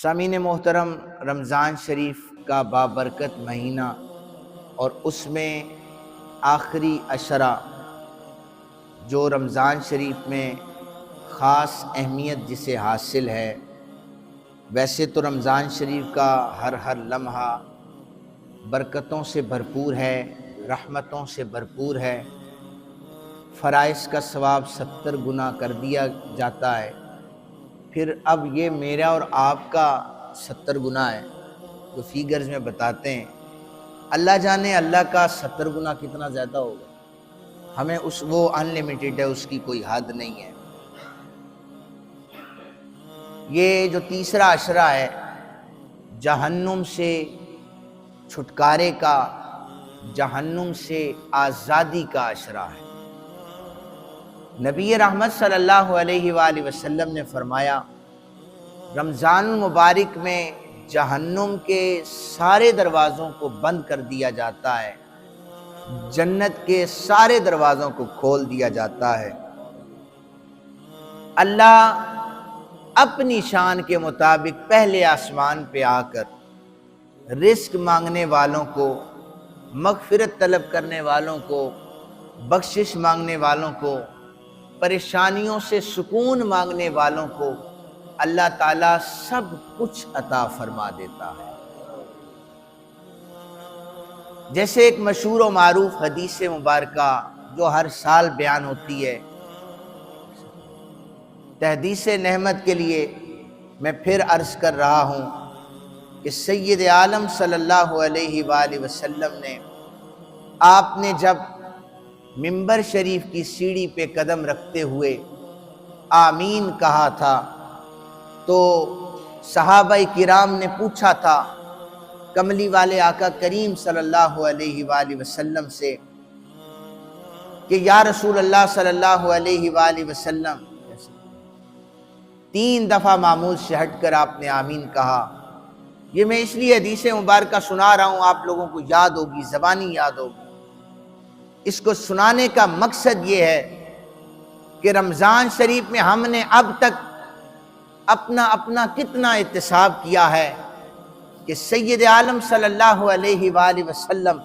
سامعین محترم، رمضان شریف کا بابرکت مہینہ اور اس میں آخری عشرہ جو رمضان شریف میں خاص اہمیت جسے حاصل ہے، ویسے تو رمضان شریف کا ہر لمحہ برکتوں سے بھرپور ہے، رحمتوں سے بھرپور ہے، فرائض کا ثواب 70 گنا کر دیا جاتا ہے۔ پھر اب یہ میرا اور آپ کا 70 گنا ہے، تو فیگرز میں بتاتے ہیں، اللہ جانے اللہ کا 70 گنا کتنا زیادہ ہوگا، ہمیں وہ انلیمیٹڈ ہے، اس کی کوئی حد نہیں ہے۔ یہ جو تیسرا عشرہ ہے، جہنم سے چھٹکارے کا، جہنم سے آزادی کا عشرہ ہے۔ نبی رحمت صلی اللہ علیہ وآلہ وسلم نے فرمایا، رمضان المبارک میں جہنم کے سارے دروازوں کو بند کر دیا جاتا ہے، جنت کے سارے دروازوں کو کھول دیا جاتا ہے۔ اللہ اپنی شان کے مطابق پہلے آسمان پہ آ کر رزق مانگنے والوں کو، مغفرت طلب کرنے والوں کو، بخشش مانگنے والوں کو، پریشانیوں سے سکون مانگنے والوں کو اللہ تعالیٰ سب کچھ عطا فرما دیتا ہے۔ جیسے ایک مشہور و معروف حدیث مبارکہ جو ہر سال بیان ہوتی ہے، تحدیث نعمت کے لیے میں پھر عرض کر رہا ہوں کہ سید عالم صلی اللہ علیہ وآلہ وسلم نے، آپ نے جب منبر شریف کی سیڑھی پہ قدم رکھتے ہوئے آمین کہا تھا تو صحابہ کرام نے پوچھا تھا کملی والے آقا کریم صلی اللہ علیہ وآلہ وسلم سے کہ یا رسول اللہ صلی اللہ علیہ وآلہ وسلم، 3 دفعہ معمول سے ہٹ کر آپ نے آمین کہا۔ یہ میں اس لیے حدیث مبارکہ سنا رہا ہوں، آپ لوگوں کو یاد ہوگی، زبانی یاد ہوگی۔ اس کو سنانے کا مقصد یہ ہے کہ رمضان شریف میں ہم نے اب تک اپنا کتنا احتساب کیا ہے کہ سید عالم صلی اللہ علیہ وآلہ وسلم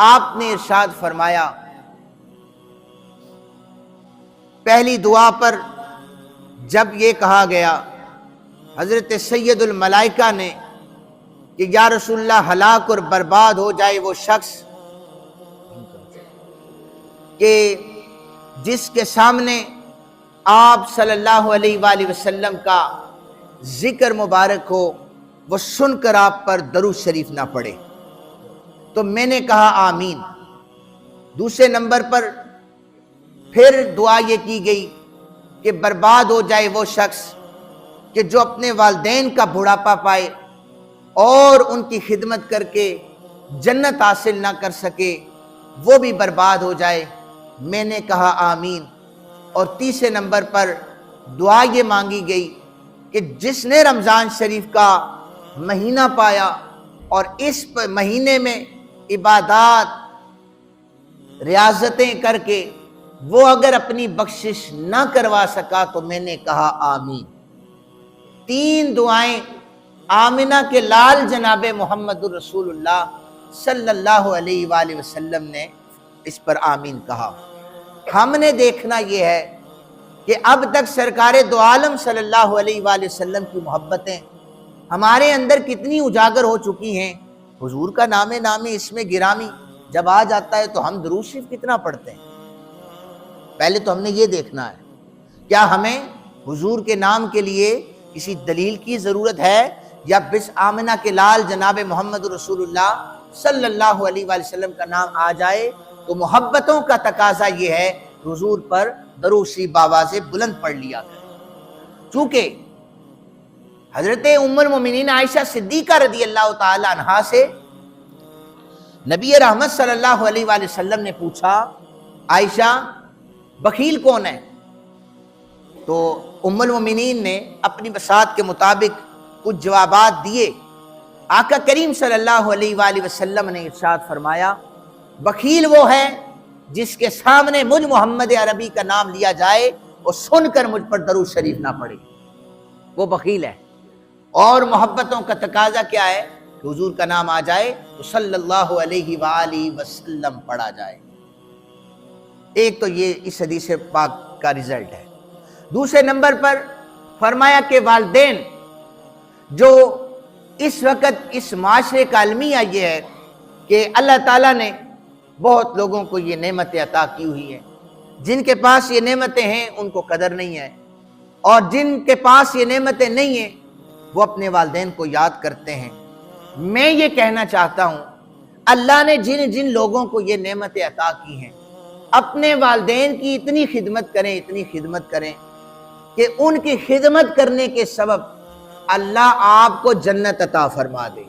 آپ نے ارشاد فرمایا، پہلی دعا پر جب یہ کہا گیا حضرت سید الملائکہ نے کہ یا رسول اللہ ہلاک اور برباد ہو جائے وہ شخص کہ جس کے سامنے آپ صلی اللہ علیہ وآلہ وسلم کا ذکر مبارک ہو، وہ سن کر آپ پر درود شریف نہ پڑھے، تو میں نے کہا آمین۔ دوسرے نمبر پر پھر دعا یہ کی گئی کہ برباد ہو جائے وہ شخص کہ جو اپنے والدین کا بڑھاپا پائے اور ان کی خدمت کر کے جنت حاصل نہ کر سکے، وہ بھی برباد ہو جائے، میں نے کہا آمین۔ اور تیسرے نمبر پر دعا یہ مانگی گئی کہ جس نے رمضان شریف کا مہینہ پایا اور اس مہینے میں عبادات ریاضتیں کر کے وہ اگر اپنی بخشش نہ کروا سکا تو میں نے کہا آمین۔ 3 دعائیں آمنہ کے لال جناب محمد الرسول اللہ صلی اللہ علیہ وآلہ وسلم نے اس پر آمین کہا۔ ہم نے دیکھنا یہ ہے کہ اب تک سرکار دو عالم صلی اللہ علیہ وآلہ وسلم کی محبتیں ہمارے اندر کتنی اجاگر ہو چکی ہیں۔ حضور کا نام اس میں گرامی جب آ جاتا ہے تو ہم درود شریف کتنا پڑھتے ہیں، پہلے تو ہم نے یہ دیکھنا ہے، کیا ہمیں حضور کے نام کے لیے کسی دلیل کی ضرورت ہے، یا بس آمنہ کے لال جناب محمد رسول اللہ صلی اللہ علیہ وآلہ وسلم کا نام آ جائے تو محبتوں کا تقاضا یہ ہے حضور پر درود شریف بآواز بلند پڑھ لیا کریں۔ چونکہ حضرت ام المومنین عائشہ صدیقہ رضی اللہ تعالی عنہا سے نبی رحمت صلی اللہ علیہ وآلہ وسلم نے پوچھا، عائشہ بخیل کون ہے؟ تو ام المومنین نے اپنی بساط کے مطابق کچھ جوابات دیے۔ آقا کریم صلی اللہ علیہ وآلہ وسلم نے ارشاد فرمایا، بخیل وہ ہے جس کے سامنے مجھ محمد عربی کا نام لیا جائے اور سن کر مجھ پر درود شریف نہ پڑے، وہ بخیل ہے۔ اور محبتوں کا تقاضا کیا ہے کہ حضور کا نام آ جائے تو صلی اللہ علیہ وآلہ وسلم پڑھا جائے۔ ایک تو یہ اس حدیث پاک کا رزلٹ ہے۔ دوسرے نمبر پر فرمایا کہ والدین، جو اس وقت اس معاشرے کا المیہ یہ ہے کہ اللہ تعالیٰ نے بہت لوگوں کو یہ نعمتیں عطا کی ہوئی ہیں، جن کے پاس یہ نعمتیں ہیں ان کو قدر نہیں ہے، اور جن کے پاس یہ نعمتیں نہیں ہیں وہ اپنے والدین کو یاد کرتے ہیں۔ میں یہ کہنا چاہتا ہوں، اللہ نے جن جن لوگوں کو یہ نعمتیں عطا کی ہیں، اپنے والدین کی اتنی خدمت کریں کہ ان کی خدمت کرنے کے سبب اللہ آپ کو جنت عطا فرما دے۔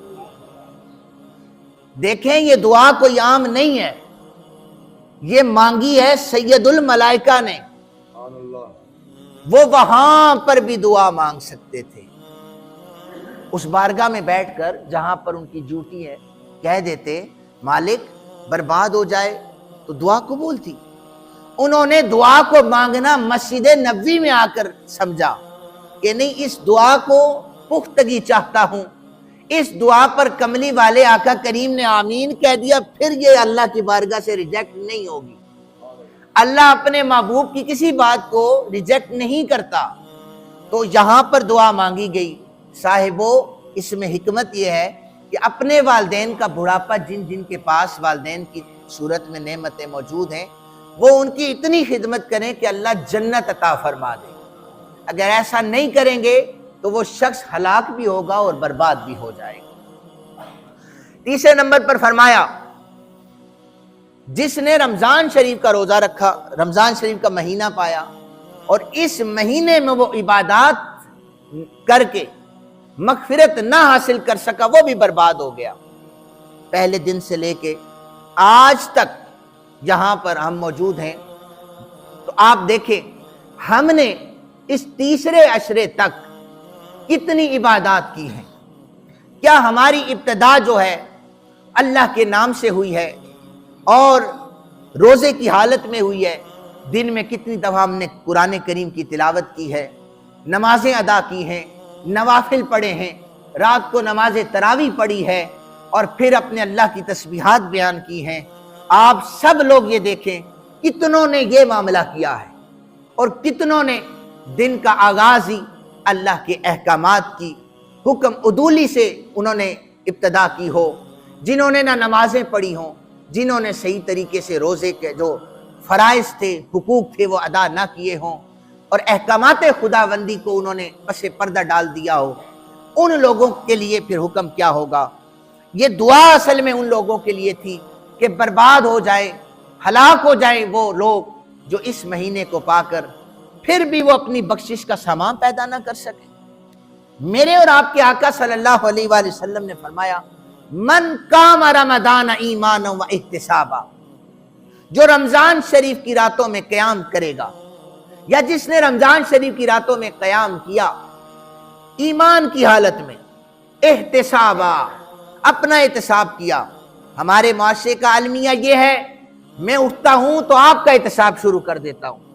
دیکھیں یہ دعا کوئی عام نہیں ہے، یہ مانگی ہے سید الملائکہ نے، وہ وہاں پر بھی دعا مانگ سکتے تھے۔ اس بارگاہ میں بیٹھ کر جہاں پر ان کی ڈیوٹی ہے کہہ دیتے مالک برباد ہو جائے تو دعا قبول تھی۔ انہوں نے دعا کو مانگنا مسجد نبوی میں آ کر سمجھا کہ نہیں، اس دعا کو پختگی چاہتا ہوں، اس دعا پر کملی والے آقا کریم نے آمین کہہ دیا، پھر یہ اللہ کی بارگاہ سے ریجیکٹ نہیں ہوگی۔ اللہ اپنے محبوب کی کسی بات کو ریجیکٹ نہیں کرتا، تو یہاں پر دعا مانگی گئی۔ صاحبو، اس میں حکمت یہ ہے کہ اپنے والدین کا بڑھاپا، جن جن کے پاس والدین کی صورت میں نعمتیں موجود ہیں، وہ ان کی اتنی خدمت کریں کہ اللہ جنت عطا فرما دے۔ اگر ایسا نہیں کریں گے تو وہ شخص ہلاک بھی ہوگا اور برباد بھی ہو جائے گا۔ تیسرے نمبر پر فرمایا، جس نے رمضان شریف کا روزہ رکھا، رمضان شریف کا مہینہ پایا، اور اس مہینے میں وہ عبادات کر کے مغفرت نہ حاصل کر سکا، وہ بھی برباد ہو گیا۔ پہلے دن سے لے کے آج تک یہاں پر ہم موجود ہیں، تو آپ دیکھیں ہم نے اس تیسرے عشرے تک کتنی عبادات کی ہیں۔ کیا ہماری ابتدا جو ہے اللہ کے نام سے ہوئی ہے اور روزے کی حالت میں ہوئی ہے؟ دن میں کتنی دفعہ ہم نے قرآن کریم کی تلاوت کی ہے، نمازیں ادا کی ہیں، نوافل پڑھے ہیں، رات کو نماز تراویح پڑھی ہے، اور پھر اپنے اللہ کی تسبیحات بیان کی ہیں۔ آپ سب لوگ یہ دیکھیں کتنوں نے یہ معاملہ کیا ہے، اور کتنوں نے دن کا آغاز ہی اللہ کے احکامات کی حکم عدولی سے انہوں نے ابتدا کی ہو، جنہوں نے نہ نمازیں پڑھی ہوں، جنہوں نے صحیح طریقے سے روزے کے جو فرائض تھے، حقوق تھے، وہ ادا نہ کیے ہوں، اور احکامات خداوندی کو انہوں نے پس پردہ ڈال دیا ہو، ان لوگوں کے لیے پھر حکم کیا ہوگا؟ یہ دعا اصل میں ان لوگوں کے لیے تھی کہ برباد ہو جائے، ہلاک ہو جائے وہ لوگ جو اس مہینے کو پا کر پھر بھی وہ اپنی بخشش کا سامان پیدا نہ کر سکے۔ میرے اور آپ کے آقا صلی اللہ علیہ وآلہ وسلم نے فرمایا، من قام رمضان ایمانا و احتسابا، جو رمضان شریف کی راتوں میں قیام کرے گا، یا جس نے رمضان شریف کی راتوں میں قیام کیا ایمان کی حالت میں، احتسابا، اپنا احتساب کیا۔ ہمارے معاشرے کا المیہ یہ ہے، میں اٹھتا ہوں تو آپ کا احتساب شروع کر دیتا ہوں،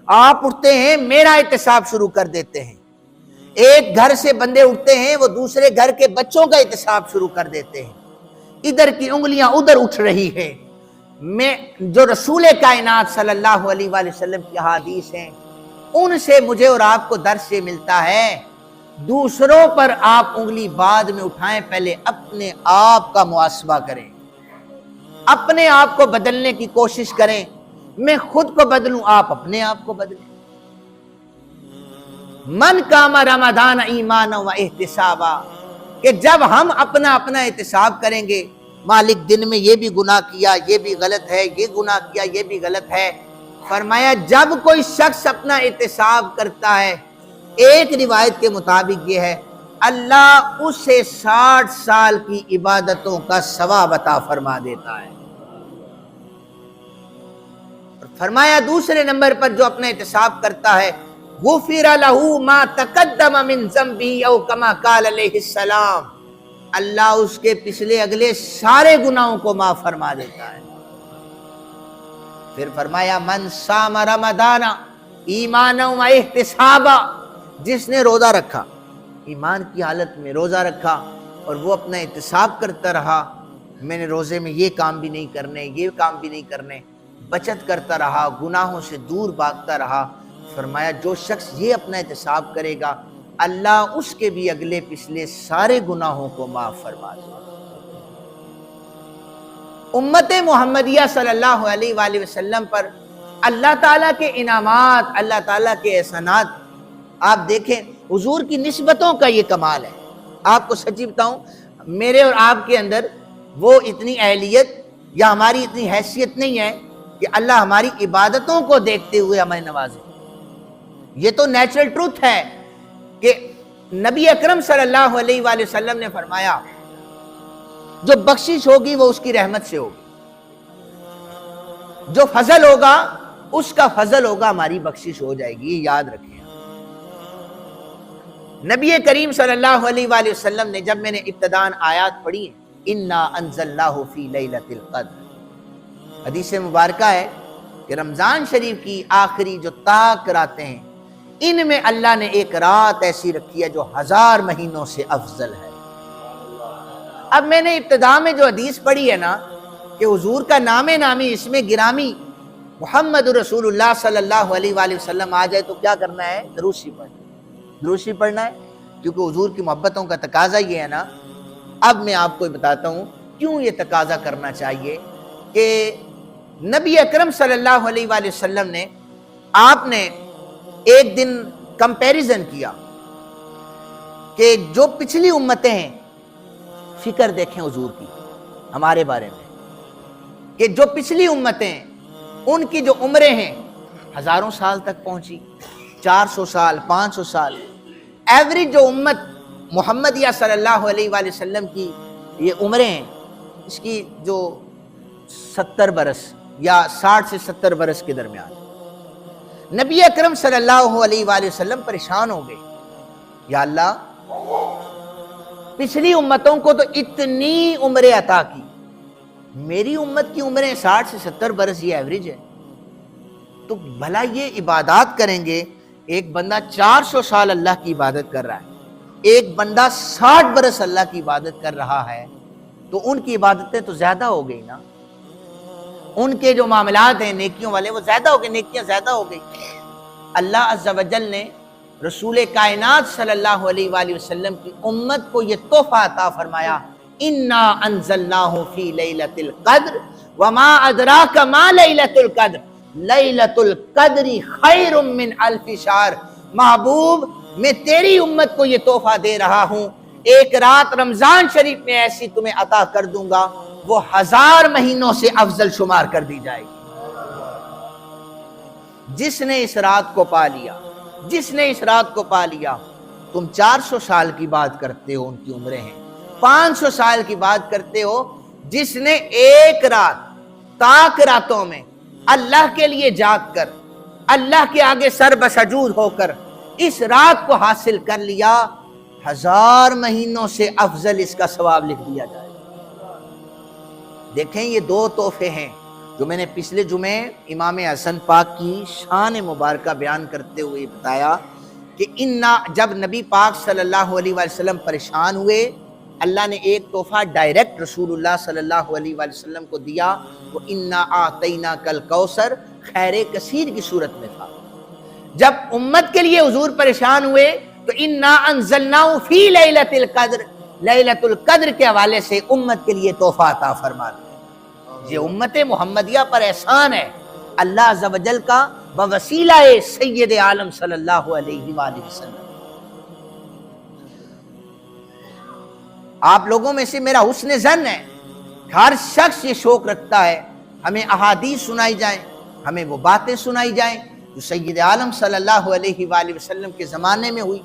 آپ اٹھتے ہیں میرا احتساب شروع کر دیتے ہیں۔ ایک گھر سے بندے اٹھتے ہیں، وہ دوسرے گھر کے بچوں کا احتساب شروع کر دیتے ہیں، ادھر کی انگلیاں ادھر اٹھ رہی ہیں۔ میں جو رسول کائنات صلی اللہ علیہ وآلہ وسلم کی احادیث ہیں، ان سے مجھے اور آپ کو درس یہ ملتا ہے، دوسروں پر آپ انگلی بعد میں اٹھائیں، پہلے اپنے آپ کا محاسبہ کریں، اپنے آپ کو بدلنے کی کوشش کریں۔ میں خود کو بدلوں، آپ اپنے آپ کو بدلیں۔ من قام رمضان ایمانا و احتسابا، کہ جب ہم اپنا احتساب کریں گے، مالک دن میں یہ بھی گناہ کیا، یہ بھی غلط ہے، یہ گناہ کیا، یہ بھی غلط ہے۔ فرمایا جب کوئی شخص اپنا احتساب کرتا ہے، ایک روایت کے مطابق یہ ہے، اللہ اسے 60 سال کی عبادتوں کا ثواب عطا فرما دیتا ہے۔ فرمایا دوسرے نمبر پر جو اپنا احتساب کرتا ہے، غفر لہ ما تقدم من ذنبہ او کما قال علیہ السلام، اللہ اس کے پچھلے اگلے سارے گناہوں کو معاف فرما دیتا ہے۔ پھر فرمایا من صام رمضان ایمانا و احتسابا، جس نے روزہ رکھا ایمان کی حالت میں روزہ رکھا اور وہ اپنا احتساب کرتا رہا، میں نے روزے میں یہ کام بھی نہیں کرنے، یہ کام بھی نہیں کرنے، بچت کرتا رہا، گناہوں سے دور بھاگتا رہا، فرمایا جو شخص یہ اپنا احتساب کرے گا اللہ اس کے بھی اگلے پچھلے سارے گناہوں کو معاف فرما دے گا۔ امت محمدیہ صلی اللہ علیہ وآلہ وسلم پر اللہ تعالیٰ کے انعامات، اللہ تعالیٰ کے احسانات آپ دیکھیں، حضور کی نسبتوں کا یہ کمال ہے۔ آپ کو سچی بتاؤں، میرے اور آپ کے اندر وہ اتنی اہلیت یا ہماری اتنی حیثیت نہیں ہے کہ اللہ ہماری عبادتوں کو دیکھتے ہوئے ہمیں نوازے۔ یہ تو نیچرل ٹروتھ ہے کہ نبی اکرم صلی اللہ علیہ وآلہ وسلم نے فرمایا جو بخشش ہوگی وہ اس کی رحمت سے ہوگی، جو فضل ہوگا اس کا فضل ہوگا، ہماری بخشش ہو جائے گی، یہ یاد رکھیں۔ نبی کریم صلی اللہ علیہ وآلہ وسلم نے جب میں نے ابتداءً آیات پڑھی اِنَّا أَنزَلْنَاهُ فِي لَيْلَةِ الْقَدْرِ، حدیث مبارکہ ہے کہ رمضان شریف کی آخری جو طاق راتیں ہیں ان میں اللہ نے ایک رات ایسی رکھی ہے جو 1000 مہینوں سے افضل ہے۔ اب میں نے ابتداء میں جو حدیث پڑھی ہے نا کہ حضور کا نام نامی اس میں گرامی محمد رسول اللہ صلی اللہ علیہ وآلہ وسلم آ جائے تو کیا کرنا ہے؟ درود شریف پڑھنا، درود شریف پڑھنا ہے، کیونکہ حضور کی محبتوں کا تقاضا یہ ہے نا۔ اب میں آپ کو بتاتا ہوں کیوں یہ تقاضا کرنا چاہیے کہ نبی اکرم صلی اللہ علیہ وآلہ وسلم نے آپ نے ایک دن کمپیریزن کیا کہ جو پچھلی امتیں ہیں، فکر دیکھیں حضور کی ہمارے بارے میں، کہ جو پچھلی امتیں ہیں ان کی جو عمریں ہیں ہزاروں سال تک پہنچی، 400 سال، 500 سال۔ ایوریج جو امت محمدیہ صلی اللہ علیہ وآلہ وسلم کی یہ عمریں ہیں اس کی جو 70 برس یا 60 سے 70 برس کے درمیان، نبی اکرم صلی اللہ علیہ وآلہ وسلم پریشان ہو گئے، یا اللہ پچھلی امتوں کو تو اتنی عمریں عطا کی، میری امت کی عمریں 60 سے 70 برس یہ ایوریج ہے، تو بھلا یہ عبادات کریں گے، ایک بندہ 400 سال اللہ کی عبادت کر رہا ہے، ایک بندہ 60 برس اللہ کی عبادت کر رہا ہے، تو ان کی عبادتیں تو زیادہ ہو گئی نا، ان کے جو معاملات ہیں نیکیوں والے وہ زیادہ ہو گئے، نیکیاں زیادہ ہو گئی۔ اللہ عز و جل نے رسول کائنات صلی اللہ علیہ وآلہ وسلم کی امت کو یہ تحفہ عطا فرمایا، اِنَّا أَنزَلْنَاهُ فِي لَيْلَةِ الْقَدْرِ وَمَا أَدْرَاكَ مَا لَيْلَةُ الْقَدْرِ لَيْلَةُ الْقَدْرِ خَيْرٌ مِّنْ أَلْفِ شَهْرٍ۔ محبوب میں تیری امت کو یہ تحفہ دے رہا ہوں، ایک رات رمضان شریف میں ایسی تمہیں عطا کر دوں گا وہ 1000 مہینوں سے افضل شمار کر دی جائے گی۔ جس نے اس رات کو پا لیا، جس نے اس رات کو پا لیا، تم 400 سال کی بات کرتے ہو، ان کی عمریں ہیں 500 سال کی بات کرتے ہو، جس نے ایک رات طاق راتوں میں اللہ کے لیے جاگ کر اللہ کے آگے سر بسجود ہو کر اس رات کو حاصل کر لیا، 1000 مہینوں سے افضل اس کا ثواب لکھ دیا جائے۔ دیکھیں یہ 2 تحفے ہیں جو میں نے پچھلے جمعے امام حسن پاک کی شان مبارکہ بیان کرتے ہوئے بتایا کہ جب نبی پاک صلی اللہ علیہ وآلہ وسلم پریشان ہوئے، اللہ نے ایک تحفہ ڈائریکٹ رسول اللہ صلی اللہ علیہ وآلہ وسلم کو دیا، وہ اِنَّا أَعْطَيْنَاكَ الْكَوْثَرَ خیر کثیر کی صورت میں تھا۔ جب امت کے لیے حضور پریشان ہوئے تو اِنَّا أَنزَلْنَاهُ فِي لَيْلَةِ الْقَدْرِ لیلۃ القدر کے حوالے سے امت کے لیے تحفہ عطا فرما دیا۔ یہ امت محمدیہ پر احسان ہے اللہ عز و جل کا بوسیلہ سید عالم صلی اللہ علیہ وآلہ وسلم۔ آپ لوگوں میں سے میرا حسن ظن ہے، ہر شخص یہ شوق رکھتا ہے ہمیں احادیث سنائی جائیں، ہمیں وہ باتیں سنائی جائیں جو سید عالم صلی اللہ علیہ وآلہ وسلم کے زمانے میں ہوئی۔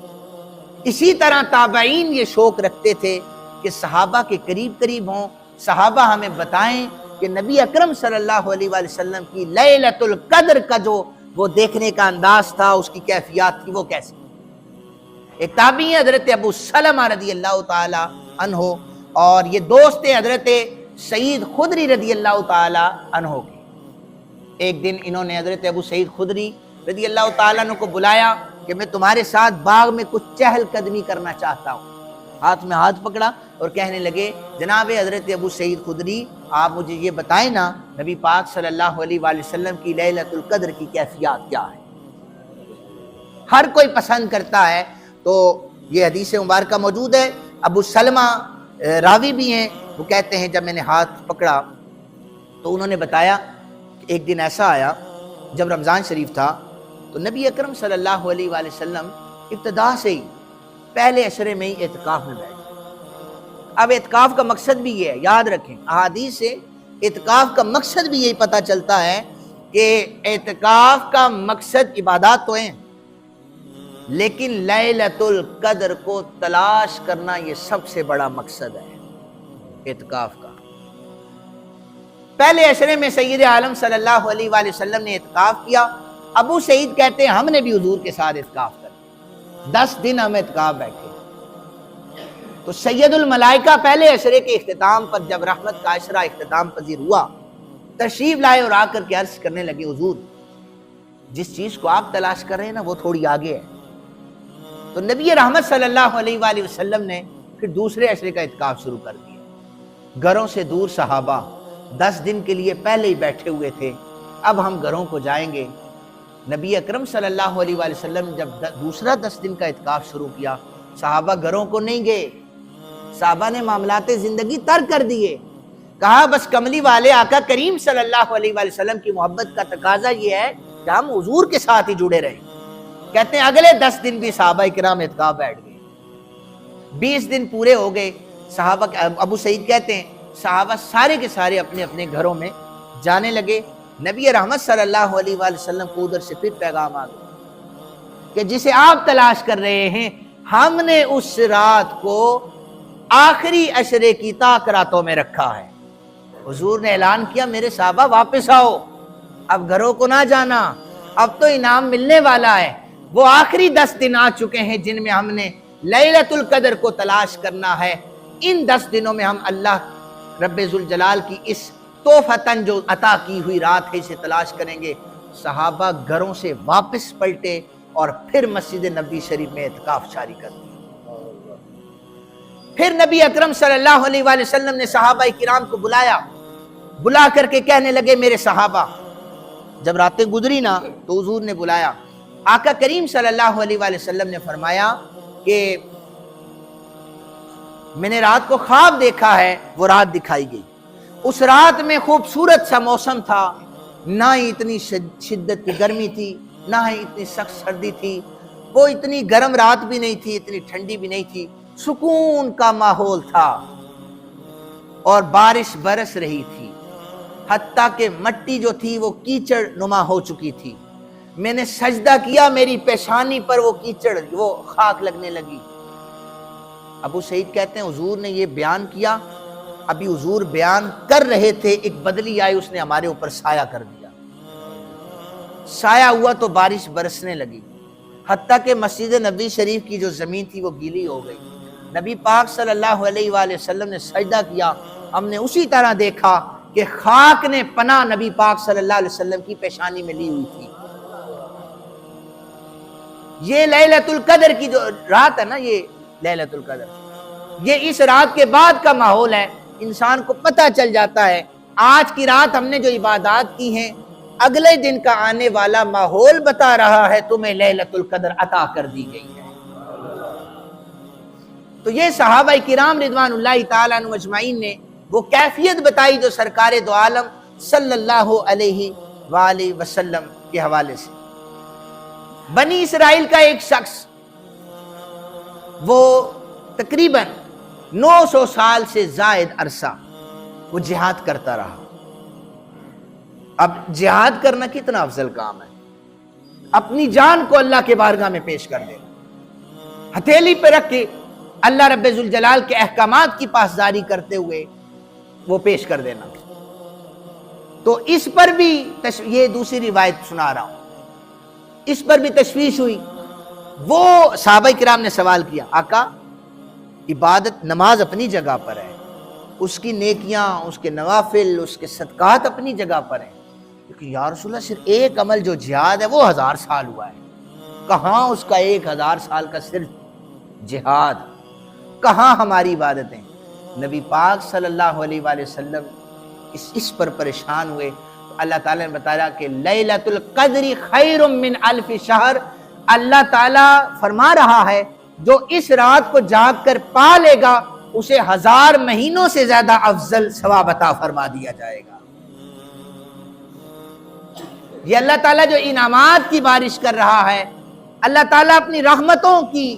اسی طرح تابعین یہ شوق رکھتے تھے کہ صحابہ کے قریب قریب ہوں، صحابہ ہمیں بتائیں کہ نبی اکرم صلی اللہ علیہ وآلہ وسلم کی لیلۃ القدر کا جو وہ دیکھنے کا انداز تھا، اس کی کیفیات تھی، وہ کیسی۔ ایک تابعی حضرت ابو سلمہ رضی اللہ تعالی عنہ، اور یہ دوست حضرت سعید خدری رضی اللہ تعالی عنہ کے۔ ایک دن انہوں نے حضرت ابو سعید خدری رضی اللہ تعالیٰ عنہ کو بلایا کہ میں تمہارے ساتھ باغ میں کچھ چہل قدمی کرنا چاہتا ہوں۔ ہاتھ میں ہاتھ پکڑا اور کہنے لگے جناب حضرت ابو سعید خدری آپ مجھے یہ بتائیں نا نبی پاک صلی اللہ علیہ وآلہ وسلم کی لیلۃ القدر کی کیفیات کیا ہے؟ ہر کوئی پسند کرتا ہے۔ تو یہ حدیث مبارکہ موجود ہے، ابو سلمہ راوی بھی ہیں، وہ کہتے ہیں جب میں نے ہاتھ پکڑا تو انہوں نے بتایا کہ ایک دن ایسا آیا جب رمضان شریف تھا تو نبی اکرم صلی اللہ علیہ وآلہ وسلم ابتدا سے ہی پہلے عشرے میں ہی اعتکاف میں بیٹھے۔ اب اعتکاف کا مقصد بھی یہ ہے، یاد رکھیں احادیث سے اعتکاف کا مقصد بھی یہی پتہ چلتا ہے کہ اعتکاف کا مقصد عبادات تو ہیں لیکن لیلۃ القدر کو تلاش کرنا یہ سب سے بڑا مقصد ہے اعتکاف کا۔ پہلے عشرے میں سید عالم صلی اللہ علیہ وآلہ وسلم نے اعتکاف کیا۔ ابو سعید کہتے ہیں ہم نے بھی حضور کے ساتھ اعتکاف کر 10 دن ہم اعتکاف بیٹھے۔ تو سید الملائکہ پہلے عشرے کے اختتام پر جب رحمت کا عشرہ اختتام پذیر ہوا تشریف لائے اور آ کر کے عرض کرنے لگے حضور جس چیز کو آپ تلاش کر رہے ہیں نا وہ تھوڑی آگے ہے۔ تو نبی رحمت صلی اللہ علیہ وآلہ وسلم نے پھر دوسرے عشرے کا اعتکاف شروع کر دیا۔ گھروں سے دور صحابہ 10 دن کے لیے پہلے ہی بیٹھے ہوئے تھے، اب ہم گھروں کو جائیں گے۔ نبی اکرم صلی اللہ علیہ وآلہ وسلم جب دوسرا 10 دن کا اعتکاف شروع کیا صحابہ گھروں کو نہیں گئے، صحابہ نے معاملات زندگی ترک کر دیے، کہا بس کملی والے آقا کریم صلی اللہ علیہ وآلہ وسلم کی محبت کا تقاضا یہ ہے کہ ہم حضور کے ساتھ ہی جڑے رہیں۔ کہتے ہیں اگلے 10 دن بھی صحابہ کرام اعتکاف بیٹھ گئے، 20 دن پورے ہو گئے۔ صحابہ ابو سعید کہتے ہیں صحابہ سارے کے سارے اپنے اپنے گھروں میں جانے لگے۔ نبی رحمت صلی اللہ علیہ وآلہ وسلم کو ادھر سے پھر پیغام آ گیا کہ جسے آپ تلاش کر رہے ہیں ہم نے اس رات کو آخری عشرے کی تاکراتوں میں رکھا ہے۔ حضور نے اعلان کیا میرے صحابہ واپس آؤ، اب گھروں کو نہ جانا، اب تو انعام ملنے والا ہے۔ وہ آخری 10 دن آ چکے ہیں جن میں ہم نے لیلۃ القدر کو تلاش کرنا ہے۔ ان 10 دنوں میں ہم اللہ رب ذوالجلال کی اس تحفتاً جو عطا کی ہوئی رات ہے اسے تلاش کریں گے۔ صحابہ گھروں سے واپس پلٹے اور پھر مسجد نبوی شریف میں اعتکاف جاری کر دیا۔ پھر نبی اکرم صلی اللہ علیہ وآلہ وسلم نے صحابہ کرام کو بلایا، بلا کر کے کہنے لگے میرے صحابہ، جب راتیں گزری نا تو حضور نے بلایا۔ آقا کریم صلی اللہ علیہ وآلہ وسلم نے فرمایا کہ میں نے رات کو خواب دیکھا ہے، وہ رات دکھائی گئی۔ اس رات میں خوبصورت سا موسم تھا، نہ ہی اتنی شدت کی گرمی تھی نہ ہی اتنی سخت سردی تھی، وہ اتنی گرم رات بھی نہیں تھی اتنی ٹھنڈی بھی نہیں تھی، سکون کا ماحول تھا اور بارش برس رہی تھی، حتیٰ کہ مٹی جو تھی وہ کیچڑ نما ہو چکی تھی۔ میں نے سجدہ کیا، میری پیشانی پر وہ کیچڑ وہ خاک لگنے لگی۔ ابو سعید کہتے ہیں حضور نے یہ بیان کیا، ابھی حضور بیان کر رہے تھے ایک بدلی آئی، اس نے ہمارے اوپر سایہ کر دیا، سایہ ہوا تو بارش برسنے لگی، حتیٰ کہ مسجد نبوی شریف کی جو زمین تھی وہ گیلی ہو گئی۔ نبی پاک صلی اللہ علیہ وآلہ وسلم نے سجدہ کیا، ہم نے اسی طرح دیکھا کہ خاک نے پناہ نبی پاک صلی اللہ علیہ وسلم کی پیشانی میں لی ہوئی تھی۔ یہ لیلۃ القدر کی جو رات ہے نا، یہ لیلۃ القدر، یہ اس رات کے بعد کا ماحول ہے۔ انسان کو پتہ چل جاتا ہے آج کی رات ہم نے جو عبادات کی ہیں اگلے دن کا آنے والا ماحول بتا رہا ہے تمہیں لیلۃ القدر عطا کر دی گئی ہے۔ تو یہ صحابہ کرام رضوان اللہ تعالیٰ عنہم اجمعین نے وہ کیفیت بتائی جو سرکار دو عالم صلی اللہ علیہ وآلہ وسلم کے حوالے سے۔ بنی اسرائیل کا ایک شخص وہ تقریباً 900 سال سے زائد عرصہ وہ جہاد کرتا رہا۔ اب جہاد کرنا کتنا افضل کام ہے، اپنی جان کو اللہ کے بارگاہ میں پیش کر دینا، ہتھیلی پہ رکھ کے اللہ رب ذوالجلال کے احکامات کی پاسداری کرتے ہوئے وہ پیش کر دینا۔ تو اس پر بھی یہ دوسری روایت سنا رہا ہوں، اس پر بھی تشویش ہوئی۔ وہ صحابہ کرام نے سوال کیا آقا عبادت نماز اپنی جگہ پر ہے، اس کی نیکیاں، اس کے نوافل، اس کے صدقات اپنی جگہ پر ہیں، لیکن یا رسول اللہ صرف ایک عمل جو جہاد ہے وہ 1000 سال ہوا ہے، کہاں اس کا 1000 سال کا صرف جہاد، کہاں ہماری عبادتیں؟ نبی پاک صلی اللہ علیہ وآلہ وسلم اس پر پریشان ہوئے تو اللہ تعالیٰ نے بتایا کہ لیلۃ القدر خیر من الف شہر، اللہ تعالیٰ فرما رہا ہے جو اس رات کو جاگ کر پا لے گا اسے 1000 مہینوں سے زیادہ افضل ثواب عطا فرما دیا جائے گا۔ یہ اللہ تعالیٰ جو انعامات کی بارش کر رہا ہے، اللہ تعالیٰ اپنی رحمتوں کی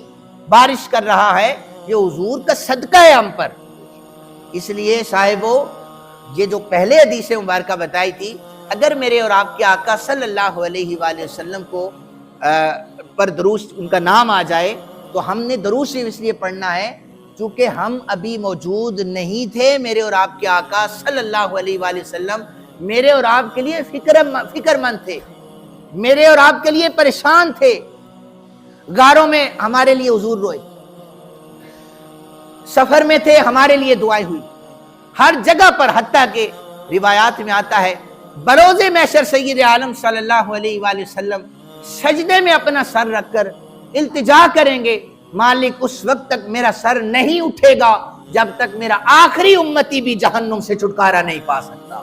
بارش کر رہا ہے، یہ حضور کا صدقہ ہے ہم پر۔ اس لیے صاحبو، یہ جو پہلے حدیث مبارکہ بتائی تھی، اگر میرے اور آپ کے آقا صلی اللہ علیہ وآلہ وسلم کو پر درود ان کا نام آ جائے تو ہم نے درود شریف اس لیے پڑھنا ہے چونکہ ہم ابھی موجود نہیں تھے، میرے اور آپ کے آقا صلی اللہ علیہ وآلہ وسلم میرے اور آپ کے لیے فکر مند تھے، میرے اور آپ کے لیے پریشان تھے، غاروں میں ہمارے لیے حضور روئے، سفر میں تھے ہمارے لیے دعائیں ہوئی، ہر جگہ پر، حتیٰ کہ روایات میں آتا ہے بروز محشر سید عالم صلی اللہ علیہ وآلہ وسلم سجدے میں اپنا سر رکھ کر التجا کریں گے، مالک اس وقت تک میرا سر نہیں اٹھے گا جب تک میرا آخری امتی بھی جہنم سے چھٹکارا نہیں پا سکتا۔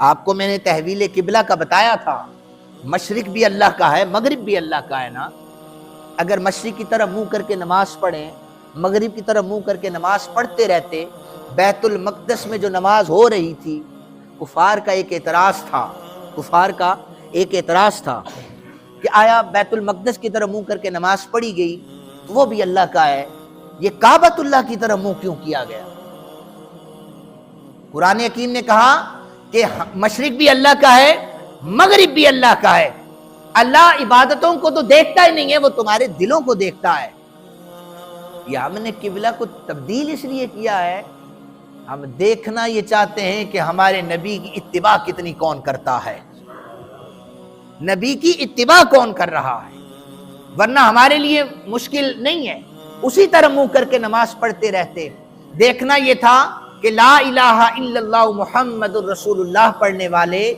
آپ کو میں نے تحویل قبلہ کا بتایا تھا، مشرق بھی اللہ کا ہے، مغرب بھی اللہ کا ہے نا۔ اگر مشرق کی طرف منہ کر کے نماز پڑھیں، مغرب کی طرف منہ کر کے نماز پڑھتے رہتے، بیت المقدس میں جو نماز ہو رہی تھی، کفار کا ایک اعتراض تھا کہ آیا بیت المقدس کی طرف منہ کر کے نماز پڑھی گئی تو وہ بھی اللہ کا ہے، یہ کعبۃ اللہ کی طرف منہ کیوں کیا گیا؟ قرآن حکیم نے کہا کہ مشرق بھی اللہ کا ہے، مغرب بھی اللہ کا ہے۔ اللہ عبادتوں کو تو دیکھتا ہی نہیں ہے، وہ تمہارے دلوں کو دیکھتا ہے۔ یہ ہم نے قبلہ کو تبدیل اس لیے کیا ہے، ہم دیکھنا یہ چاہتے ہیں کہ ہمارے نبی کی اتباع کتنی کون کرتا ہے، نبی کی اتباع کون کر رہا ہے، ورنہ ہمارے لیے مشکل نہیں ہے، اسی طرح منہ کر کے نماز پڑھتے رہتے۔ دیکھنا یہ تھا کہ لا الہ الا اللہ محمد الرسول اللہ پڑھنے والے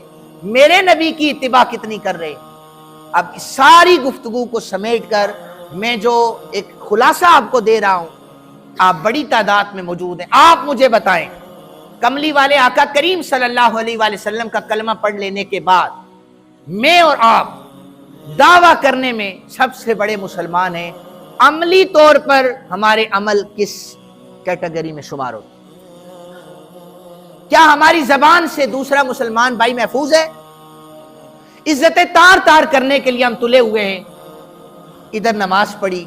میرے نبی کی اتباع کتنی کر رہے۔ اب اس ساری گفتگو کو سمیٹ کر میں جو ایک خلاصہ آپ کو دے رہا ہوں، آپ بڑی تعداد میں موجود ہیں، آپ مجھے بتائیں کملی والے آقا کریم صلی اللہ علیہ وآلہ وسلم کا کلمہ پڑھ لینے کے بعد میں اور آپ دعویٰ کرنے میں سب سے بڑے مسلمان ہیں، عملی طور پر ہمارے عمل کس کیٹیگری میں شمار ہوتے؟ کیا ہماری زبان سے دوسرا مسلمان بھائی محفوظ ہے؟ عزتیں تار تار کرنے کے لیے ہم تلے ہوئے ہیں، ادھر نماز پڑھی،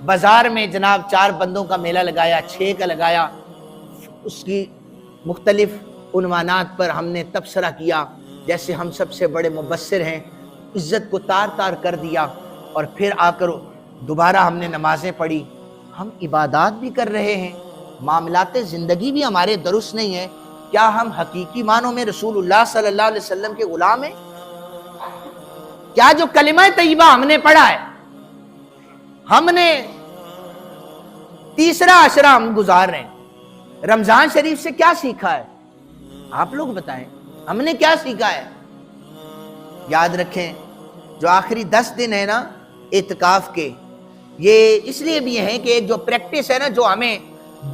بازار میں جناب 4 بندوں کا میلہ لگایا، 6 کا لگایا، اس کی مختلف عنوانات پر ہم نے تبصرہ کیا جیسے ہم سب سے بڑے مبصر ہیں، عزت کو تار تار کر دیا، اور پھر آ کر دوبارہ ہم نے نمازیں پڑھی۔ ہم عبادات بھی کر رہے ہیں، معاملات زندگی بھی ہمارے درست نہیں ہے۔ کیا ہم حقیقی معنوں میں رسول اللہ صلی اللہ علیہ وسلم کے غلام ہیں؟ کیا جو کلمہ طیبہ ہم نے پڑھا ہے، ہم نے تیسرا عشرہ ہم گزار رہے ہیں، رمضان شریف سے کیا سیکھا ہے؟ آپ لوگ بتائیں، ہم نے کیا سیکھا ہے؟ یاد رکھیں جو آخری 10 دن ہے نا اعتکاف کے، یہ اس لیے بھی ہیں کہ ایک جو پریکٹس ہے نا جو ہمیں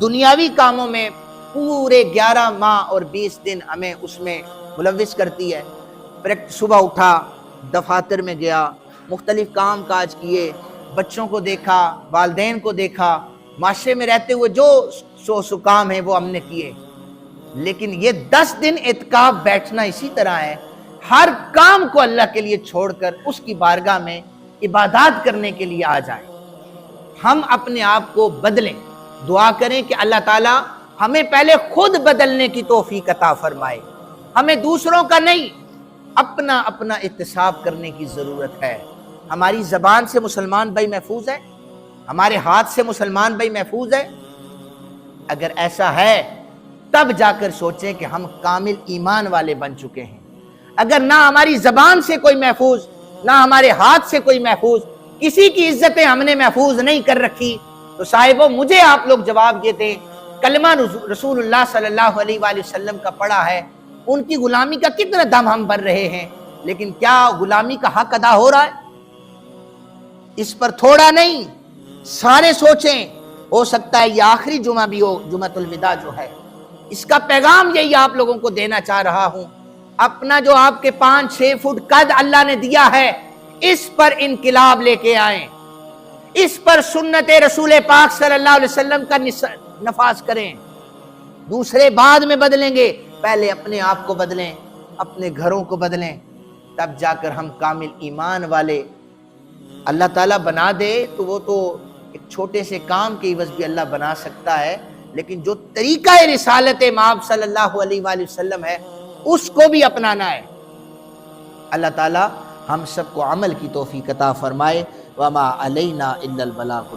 دنیاوی کاموں میں پورے 11 ماہ اور 20 دن ہمیں اس میں ملوث کرتی ہے۔ صبح اٹھا، دفاتر میں گیا، مختلف کام کاج کیے، بچوں کو دیکھا، والدین کو دیکھا، معاشرے میں رہتے ہوئے جو سو کام ہیں وہ ہم نے کیے۔ لیکن یہ 10 دن اعتکاف بیٹھنا اسی طرح ہے، ہر کام کو اللہ کے لیے چھوڑ کر اس کی بارگاہ میں عبادات کرنے کے لیے آ جائیں۔ ہم اپنے آپ کو بدلیں، دعا کریں کہ اللہ تعالیٰ ہمیں پہلے خود بدلنے کی توفیق عطا فرمائے، ہمیں دوسروں کا نہیں، اپنا اپنا احتساب کرنے کی ضرورت ہے۔ ہماری زبان سے مسلمان بھائی محفوظ ہے، ہمارے ہاتھ سے مسلمان بھائی محفوظ ہے؟ اگر ایسا ہے تب جا کر سوچیں کہ ہم کامل ایمان والے بن چکے ہیں۔ اگر نہ ہماری زبان سے کوئی محفوظ، نہ ہمارے ہاتھ سے کوئی محفوظ، کسی کی عزتیں ہم نے محفوظ نہیں کر رکھی، تو صاحبوں مجھے آپ لوگ جواب یہ دیں، کلمہ رسول اللہ صلی اللہ علیہ وآلہ وسلم کا پڑھا ہے، ان کی غلامی کا کتنا دم ہم بھر رہے ہیں، لیکن کیا غلامی کا حق ادا ہو رہا ہے؟ اس پر تھوڑا نہیں، سارے سوچیں، ہو سکتا ہے یہ آخری جمعہ بھی ہو، جمعۃ الوداع جو ہے، اس کا پیغام یہی آپ لوگوں کو دینا چاہ رہا ہوں۔ اپنا جو آپ کے 5-6 فٹ قد اللہ نے دیا ہے، اس پر انقلاب لے کے آئیں، اس پر سنت رسول پاک صلی اللہ علیہ وسلم کا نفاذ کریں۔ دوسرے بعد میں بدلیں گے، پہلے اپنے آپ کو بدلیں، اپنے گھروں کو بدلیں، تب جا کر ہم کامل ایمان والے اللہ تعالیٰ بنا دے تو وہ تو ایک چھوٹے سے کام کی عوض بھی اللہ بنا سکتا ہے، لیکن جو طریقہ رسالت مآب صلی اللہ علیہ وآلہ وسلم ہے اس کو بھی اپنانا ہے۔ اللہ تعالیٰ ہم سب کو عمل کی توفیق عطا فرمائے۔ وما علینا الا البلاغ۔